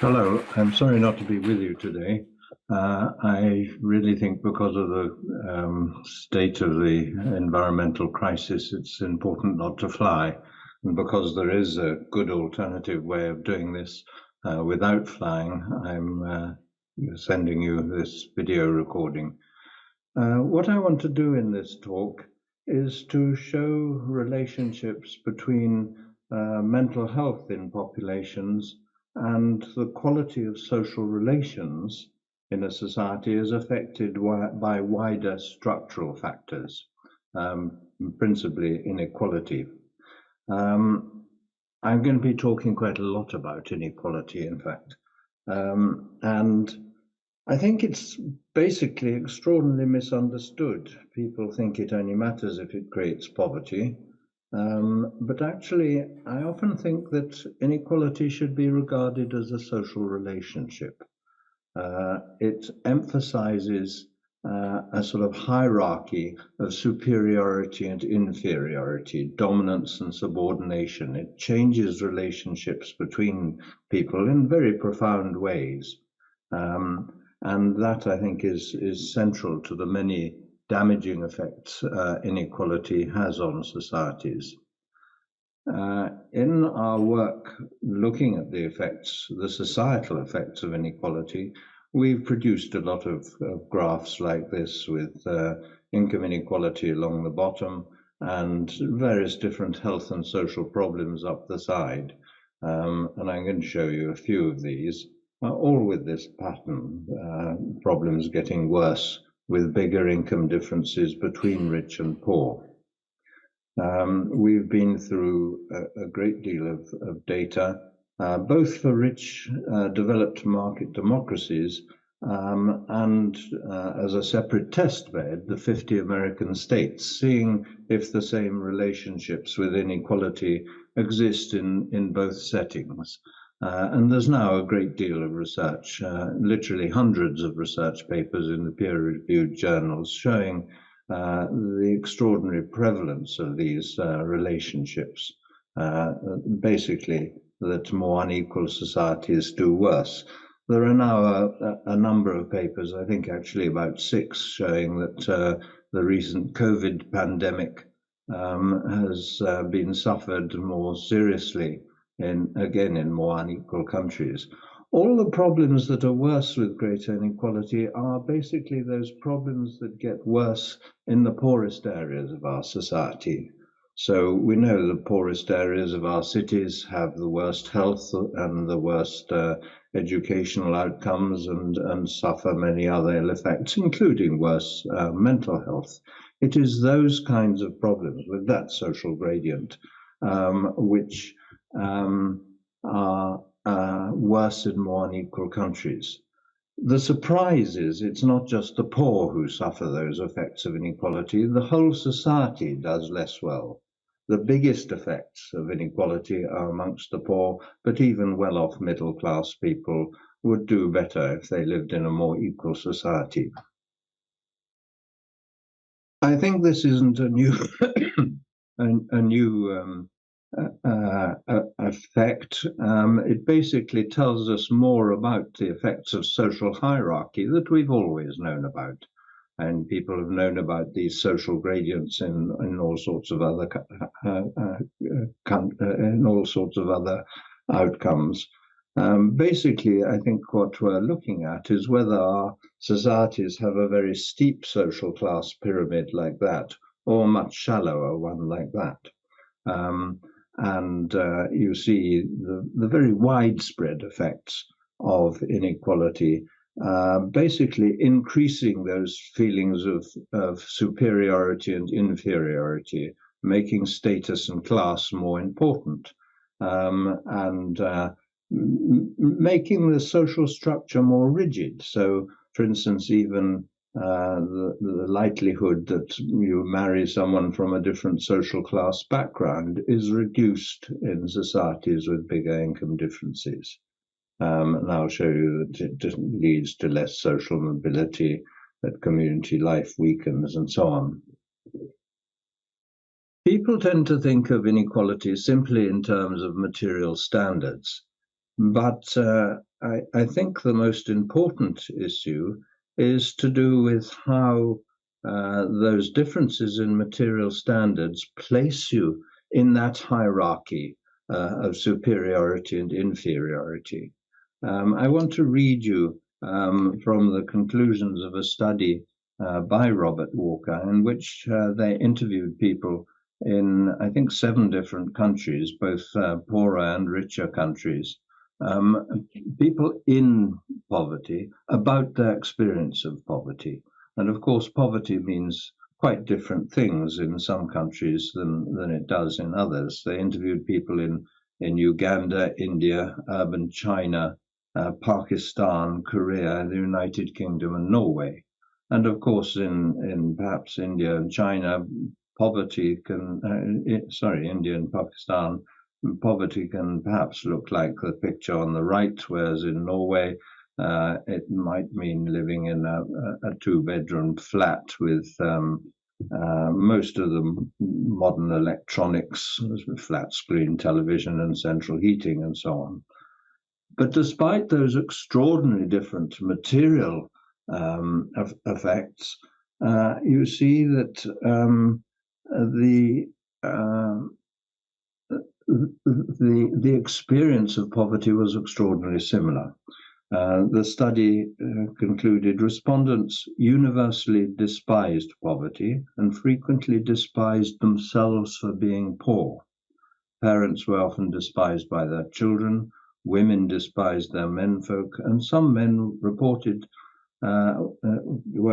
Hello, I'm sorry not to be with you today. I really think because of the state of the environmental crisis, it's important not to fly. And because there is a good alternative way of doing this without flying, I'm sending you this video recording. What I want to do in this talk is to show relationships between mental health in populations and the quality of social relations in a society is affected by wider structural factors, principally inequality. I'm going to be talking quite a lot about inequality, in fact, and I think it's basically extraordinarily misunderstood. People think it only matters if it creates poverty. But actually, I often think that inequality should be regarded as a social relationship. It emphasizes a sort of hierarchy of superiority and inferiority, dominance and subordination. It changes relationships between people in very profound ways. And that, I think, is central to the many damaging effects inequality has on societies. In our work looking at the effects, the societal effects of inequality, we've produced a lot of graphs like this with income inequality along the bottom and various different health and social problems up the side. And I'm going to show you a few of these, all with this pattern, problems getting worse with bigger income differences between rich and poor. We've been through a great deal of data, both for rich developed market democracies and as a separate test bed, the 50 American states, seeing if the same relationships with inequality exist in both settings. And there's now a great deal of research, literally hundreds of research papers in the peer-reviewed journals showing the extraordinary prevalence of these relationships, basically that more unequal societies do worse. There are now a number of papers, I think actually about 6, showing that the recent COVID pandemic has been suffered more seriously in more unequal countries. All the problems that are worse with greater inequality are basically those problems that get worse in the poorest areas of our society. So we know the poorest areas of our cities have the worst health and the worst educational outcomes and suffer many other ill effects, including worse mental health. It is those kinds of problems with that social gradient which are worse in more unequal countries. The surprise is it's not just the poor who suffer those effects of inequality, the whole society does less well. The biggest effects of inequality are amongst the poor, but even well-off middle-class people would do better if they lived in a more equal society. I think this isn't a new effect. It basically tells us more about the effects of social hierarchy that we've always known about, and people have known about these social gradients in all sorts of other outcomes. Basically, I think what we're looking at is whether our societies have a very steep social class pyramid like that, or a much shallower one like that. And you see the very widespread effects of inequality, basically increasing those feelings of superiority and inferiority, making status and class more important, and making the social structure more rigid. So, for instance, even the likelihood that you marry someone from a different social class background is reduced in societies with bigger income differences. And I'll show you that it leads to less social mobility, that community life weakens, and so on. People tend to think of inequality simply in terms of material standards, but I think the most important issue is to do with how those differences in material standards place you in that hierarchy of superiority and inferiority. I want to read you from the conclusions of a study by Robert Walker, in which they interviewed people in, I think, 7 different countries, both poorer and richer countries, people in poverty, about their experience of poverty. And of course, poverty means quite different things in some countries than it does in others. They interviewed people in Uganda, India, urban China, Pakistan, Korea, the United Kingdom, and Norway. And of course, in perhaps India and China, poverty can, India and Pakistan, poverty can perhaps look like the picture on the right, whereas in Norway, it might mean living in a 2-bedroom flat with most of the modern electronics, flat screen television and central heating and so on. But despite those extraordinarily different material effects, you see that the experience of poverty was extraordinarily similar. The study concluded respondents universally despised poverty and frequently despised themselves for being poor. Parents were often despised by their children, women despised their menfolk, and some men were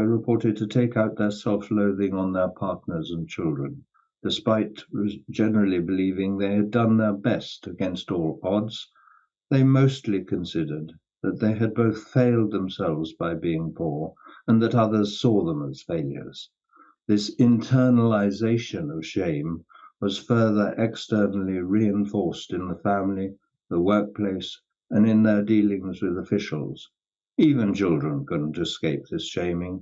reported to take out their self-loathing on their partners and children, despite generally believing they had done their best against all odds. They mostly considered that they had both failed themselves by being poor and that others saw them as failures. This internalization of shame was further externally reinforced in the family, the workplace, and in their dealings with officials. Even children couldn't escape this shaming,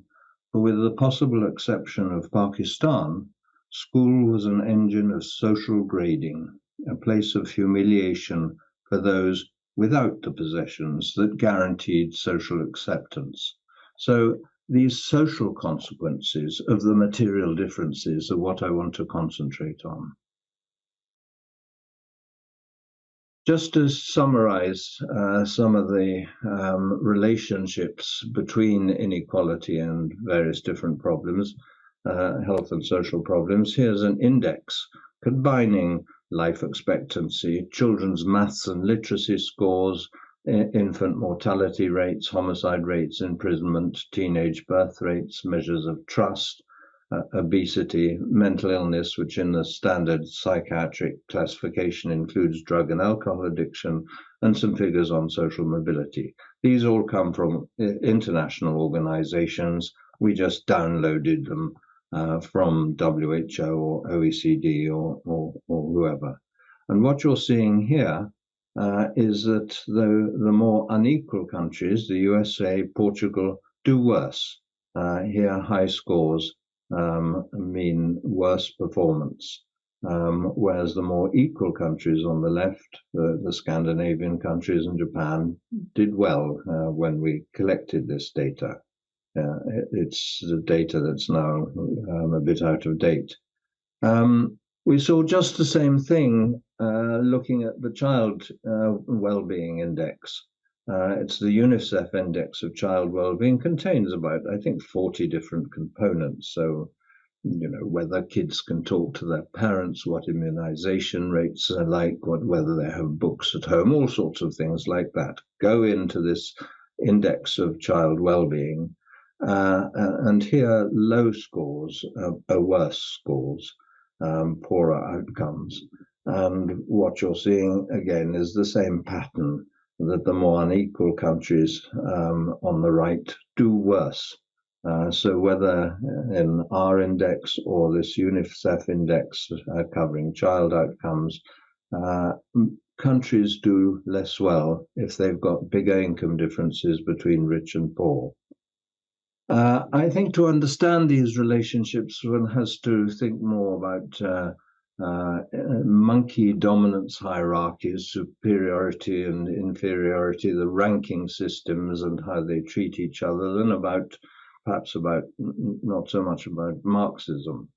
for with the possible exception of Pakistan, school was an engine of social grading, a place of humiliation for those without the possessions that guaranteed social acceptance. So these social consequences of the material differences are what I want to concentrate on. Just to summarize some of the relationships between inequality and various different problems, health and social problems, here's an index combining life expectancy, children's maths and literacy scores, infant mortality rates, homicide rates, imprisonment, teenage birth rates, measures of trust, obesity, mental illness, which in the standard psychiatric classification includes drug and alcohol addiction, and some figures on social mobility. These all come from international organizations. We just downloaded them from WHO or OECD or whoever. And what you're seeing here is that the more unequal countries, the USA, Portugal, do worse. Here, high scores mean worse performance, whereas the more equal countries on the left, the Scandinavian countries and Japan, did well when we collected this data. It's the data that's now a bit out of date. We saw just the same thing looking at the child well-being index. It's the UNICEF index of child well-being, contains about, I think, 40 different components. So, whether kids can talk to their parents, what immunization rates are like, whether they have books at home, all sorts of things like that go into this index of child well-being. And here, low scores are worse scores, poorer outcomes. And what you're seeing, again, is the same pattern, that the more unequal countries on the right do worse. So whether in our index or this UNICEF index covering child outcomes, countries do less well if they've got bigger income differences between rich and poor. I think to understand these relationships, one has to think more about monkey dominance hierarchies, superiority and inferiority, the ranking systems and how they treat each other, than perhaps not so much about Marxism.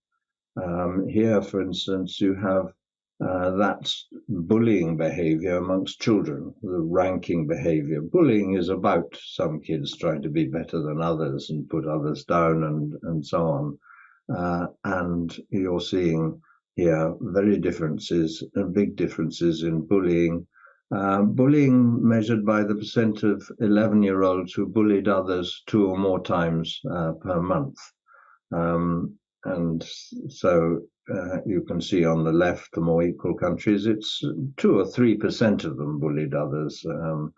Here, for instance, you have that's bullying behavior amongst children, the ranking behavior. Bullying is about some kids trying to be better than others and put others down and so on. And you're seeing here big differences in bullying. Bullying measured by the percent of 11-year-olds who bullied others 2 or more times per month. And so you can see on the left, the more equal countries, it's 2 or 3% of them bullied others at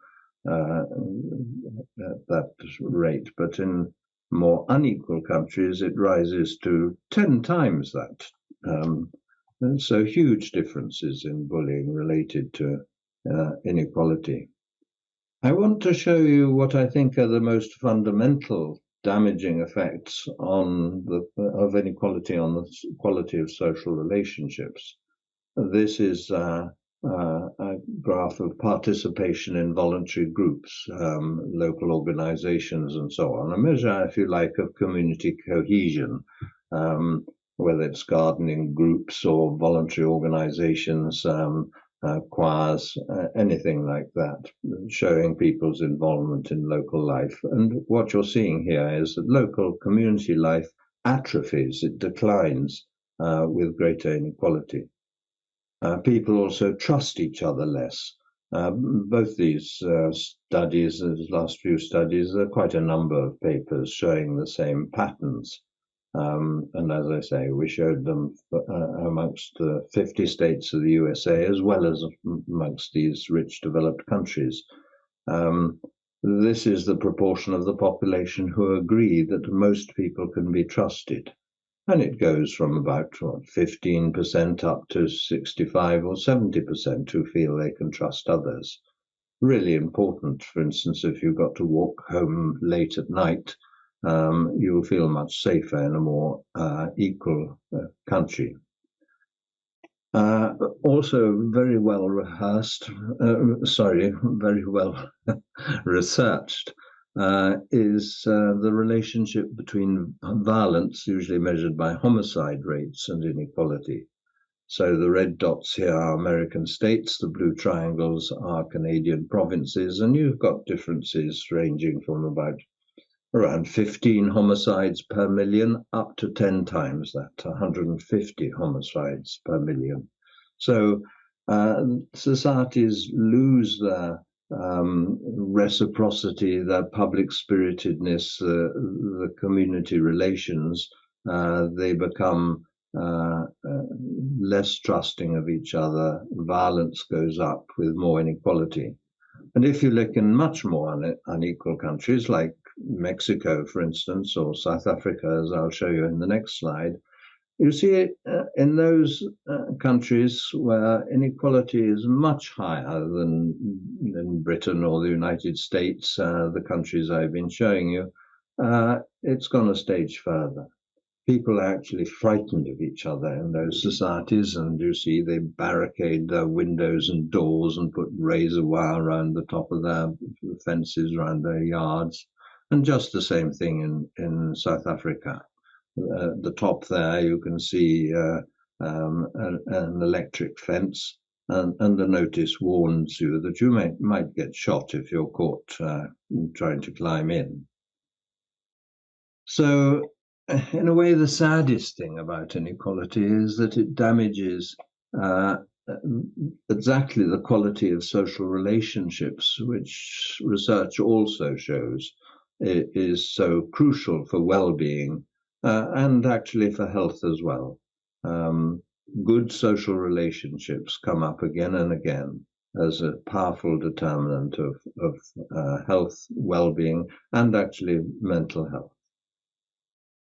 that rate. But in more unequal countries, it rises to 10 times that. And so huge differences in bullying related to inequality. I want to show you what I think are the most fundamental damaging effects of inequality on the quality of social relationships. This is a graph of participation in voluntary groups, local organizations and so on, a measure, if you like, of community cohesion, whether it's gardening groups or voluntary organizations, choirs, anything like that, showing people's involvement in local life. And what you're seeing here is that local community life atrophies, it declines with greater inequality. People also trust each other less. Both these studies, the last few studies, there are quite a number of papers showing the same patterns. And as I say, we showed them amongst the 50 states of the USA, as well as amongst these rich developed countries. This is the proportion of the population who agree that most people can be trusted. And it goes from about 15% up to 65 or 70% who feel they can trust others. Really important, for instance, if you've got to walk home late at night, you'll feel much safer in a more equal country. Also very well researched is the relationship between violence, usually measured by homicide rates, and inequality. So the red dots here are American states, the blue triangles are Canadian provinces, and you've got differences ranging from about around 15 homicides per million up to 10 times that, 150 homicides per million. So societies lose their reciprocity, their public spiritedness, the community relations. They become less trusting of each other. Violence goes up with more inequality. And if you look in much more unequal countries like Mexico, for instance, or South Africa, as I'll show you in the next slide, you see in those countries where inequality is much higher than Britain or the United States, the countries I've been showing you, it's gone a stage further. People are actually frightened of each other in those societies, and you see they barricade their windows and doors and put razor wire around the top of their fences around their yards. And just the same thing in South Africa. At the top there, you can see an electric fence, and the notice warns you that you might get shot if you're caught trying to climb in. So, in a way, the saddest thing about inequality is that it damages exactly the quality of social relationships, which research also shows is so crucial for well-being and actually for health as well. Good social relationships come up again and again as a powerful determinant of health, well-being, and actually mental health.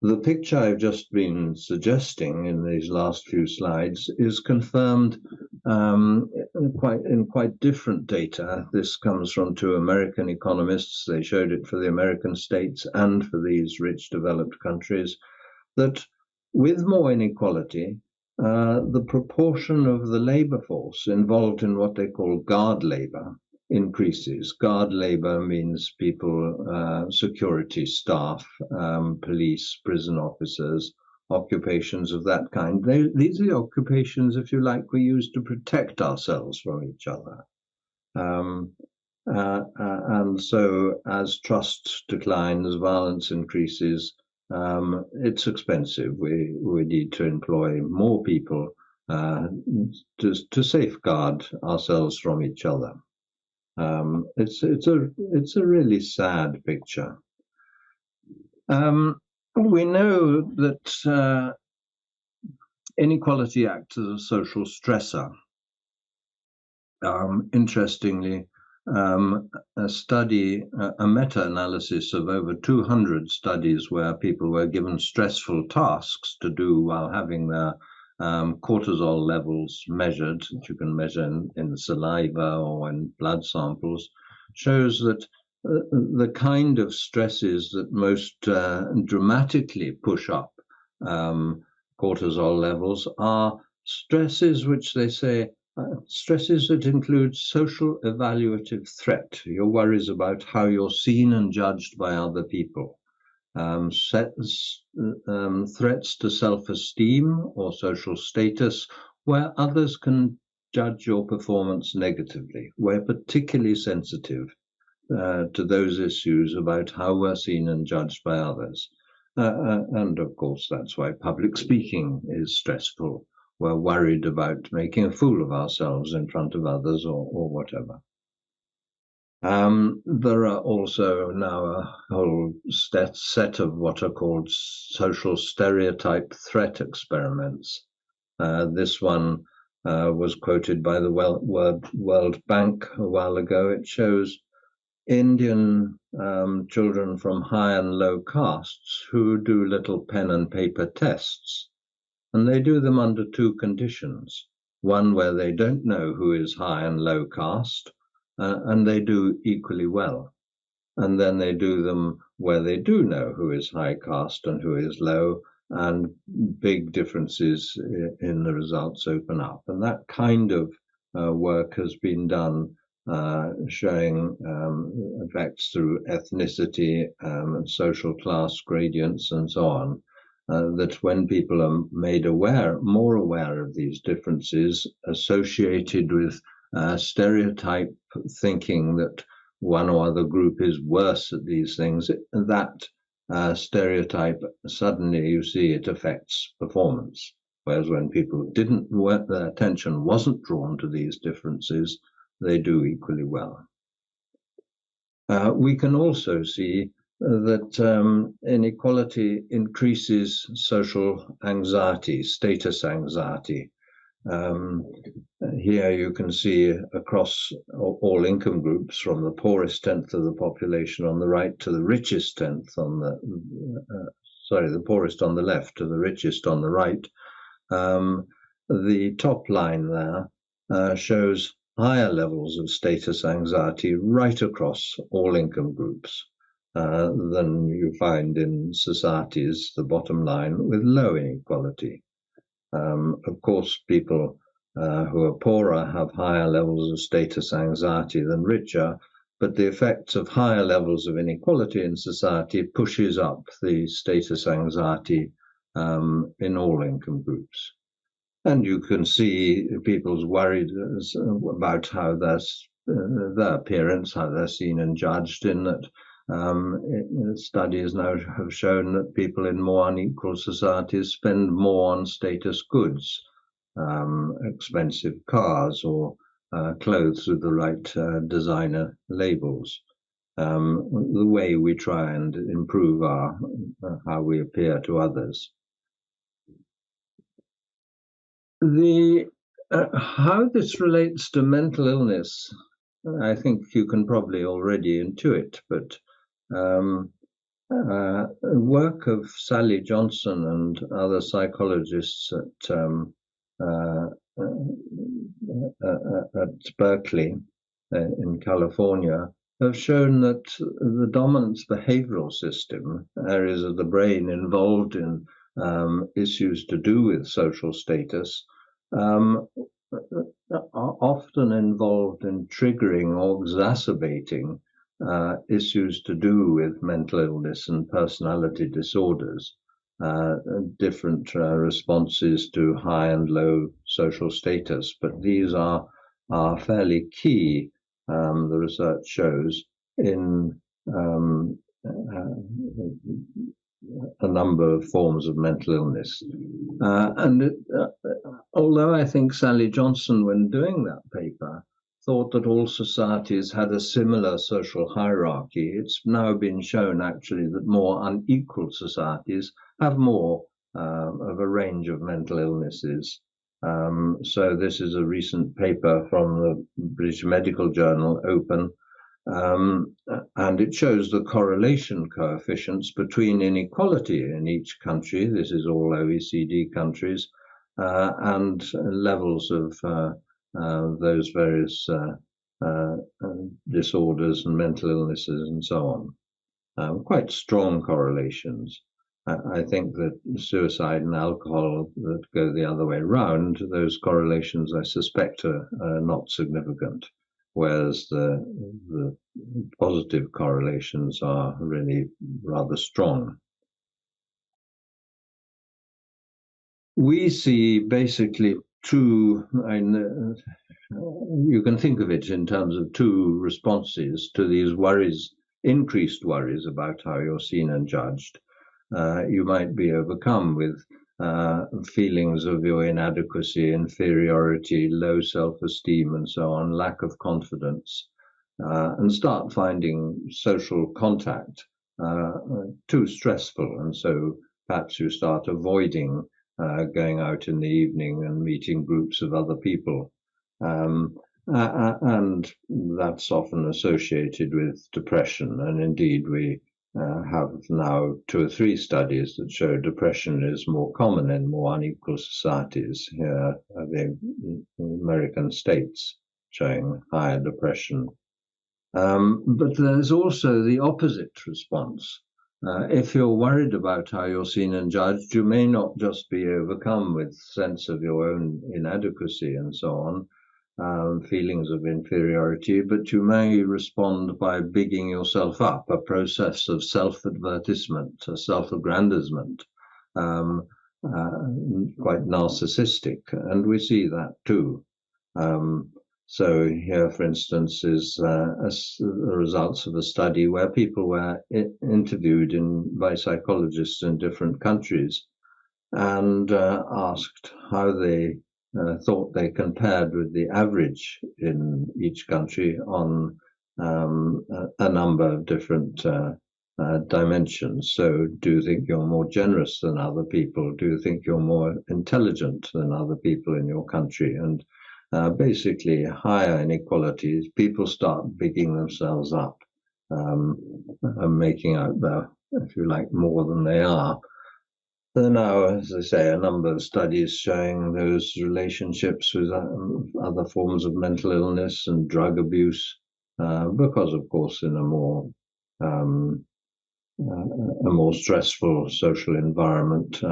The picture I've just been suggesting in these last few slides is confirmed in quite different data. This comes from 2 American economists. They showed it for the American states and for these rich developed countries, that with more inequality, the proportion of the labor force involved in what they call guard labor increases. Guard labor means people, security staff, police, prison officers, occupations of that kind. These are the occupations, if you like, we use to protect ourselves from each other. And so as trust declines, violence increases, it's expensive. We need to employ more people to safeguard ourselves from each other. It's a really sad picture. We know that inequality acts as a social stressor. Interestingly, a study, a meta-analysis of over 200 studies where people were given stressful tasks to do while having their cortisol levels measured, that you can measure in saliva or in blood samples, shows that the kind of stresses that most dramatically push up cortisol levels are stresses which they say stresses that include social evaluative threat, your worries about how you're seen and judged by other people, threats to self-esteem or social status, where others can judge your performance negatively. We're particularly sensitive to those issues about how we're seen and judged by others. And of course, that's why public speaking is stressful. We're worried about making a fool of ourselves in front of others or whatever. There are also now a whole set of what are called social stereotype threat experiments. This one was quoted by the World Bank a while ago. It shows Indian children from high and low castes who do little pen and paper tests. And they do them under two conditions. One where they don't know who is high and low caste, and they do equally well. And then they do them where they do know who is high caste and who is low, and big differences in the results open up. And that kind of work has been done, showing effects through ethnicity and social class gradients and so on. That when people are made more aware of these differences associated with stereotype thinking that one or other group is worse at these things, that stereotype, suddenly you see it affects performance. Whereas when people their attention wasn't drawn to these differences, they do equally well. We can also see that inequality increases social anxiety, status anxiety. Here you can see across all income groups, from the poorest tenth of the population on the right to the richest tenth on the poorest on the left to the richest on the right. The top line there shows higher levels of status anxiety right across all income groups than you find in societies, the bottom line, with low inequality. Of course, people who are poorer have higher levels of status anxiety than richer, but the effects of higher levels of inequality in society pushes up the status anxiety in all income groups. And you can see people's worried about how their appearance, how they're seen and judged, in that studies now have shown that people in more unequal societies spend more on status goods, expensive cars or clothes with the right designer labels. The way we try and improve how we appear to others. How this relates to mental illness, I think you can probably already intuit, but work of Sally Johnson and other psychologists at Berkeley in California have shown that the dominant behavioral system, areas of the brain involved in issues to do with social status, are often involved in triggering or exacerbating issues to do with mental illness and personality disorders, different responses to high and low social status. But these are fairly key, the research shows, in a number of forms of mental illness. Although I think Sally Johnson, when doing that paper, thought that all societies had a similar social hierarchy, it's now been shown actually that more unequal societies have more of a range of mental illnesses. So this is a recent paper from the British Medical Journal, Open, and it shows the correlation coefficients between inequality in each country, this is all OECD countries, and levels of those various disorders and mental illnesses and so on. Quite strong correlations. I think that suicide and alcohol that go the other way around, those correlations I suspect are not significant, whereas the positive correlations are really rather strong. We see basically two, you can think of it in terms of two responses to these worries, increased worries about how you're seen and judged. You might be overcome with feelings of your inadequacy, inferiority, low self-esteem, and so on, lack of confidence, and start finding social contact too stressful. And so perhaps you start avoiding going out in the evening and meeting groups of other people. And that's often associated with depression. And indeed, we have now 2 or 3 studies that show depression is more common in more unequal societies. Here are the American states showing higher depression. But there's also the opposite response. If you're worried about how you're seen and judged, you may not just be overcome with sense of your own inadequacy and so on, feelings of inferiority, but you may respond by bigging yourself up, a process of self-advertisement, self-aggrandizement, quite narcissistic, and we see that too. So here, for instance, is the results of a study where people were interviewed by psychologists in different countries and asked how they thought they compared with the average in each country on a number of different dimensions. So do you think you're more generous than other people? Do you think you're more intelligent than other people in your country? And basically higher inequalities, people start bigging themselves up, making out they're, if you like, more than they are. There are now, as I say, a number of studies showing those relationships with other forms of mental illness and drug abuse, because, of course, in a more stressful social environment,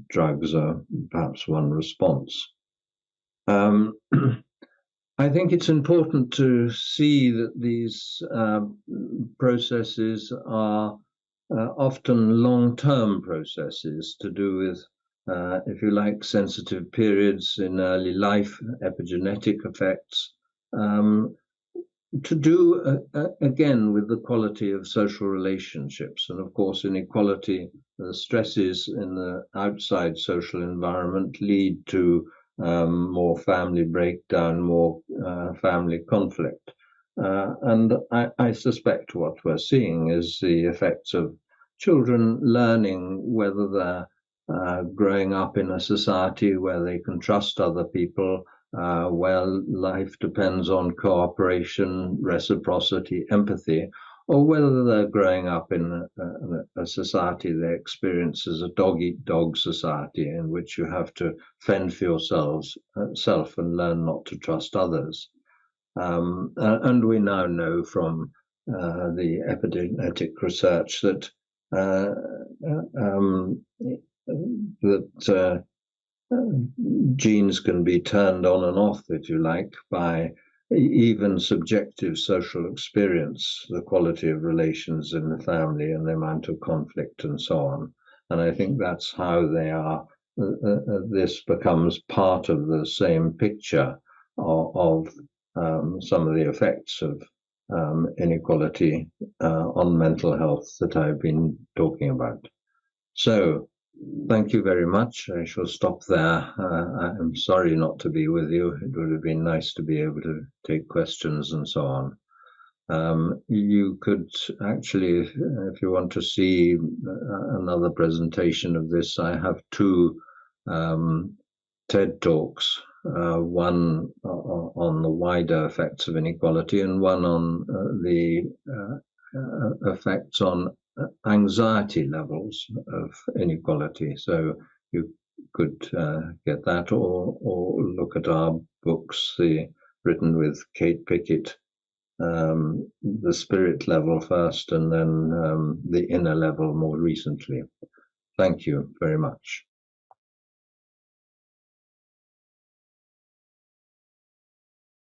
drugs are perhaps one response. I think it's important to see that these processes are often long-term processes to do with, if you like, sensitive periods in early life, epigenetic effects, to do, again, with the quality of social relationships. And of course, inequality, the stresses in the outside social environment lead to more family breakdown, more family conflict. And I suspect what we're seeing is the effects of children learning whether they're growing up in a society where they can trust other people, where life depends on cooperation, reciprocity, empathy, or whether they're growing up in a society they experience as a dog-eat-dog society in which you have to fend for yourself and learn not to trust others. And we now know from the epigenetic research that that genes can be turned on and off, if you like, by even subjective social experience, the quality of relations in the family and the amount of conflict and so on. And I think that's how they are. This becomes part of the same picture of some of the effects of inequality on mental health that I've been talking about. So, thank you very much. I shall stop there. I'm sorry not to be with you. It would have been nice to be able to take questions and so on. You could actually, if you want to see another presentation of this, I have two TED Talks, one on the wider effects of inequality and one on the effects on anxiety levels of inequality. So you could get that, or look at our books, written with Kate Pickett, the spirit level first, and then the inner level more recently. Thank you very much.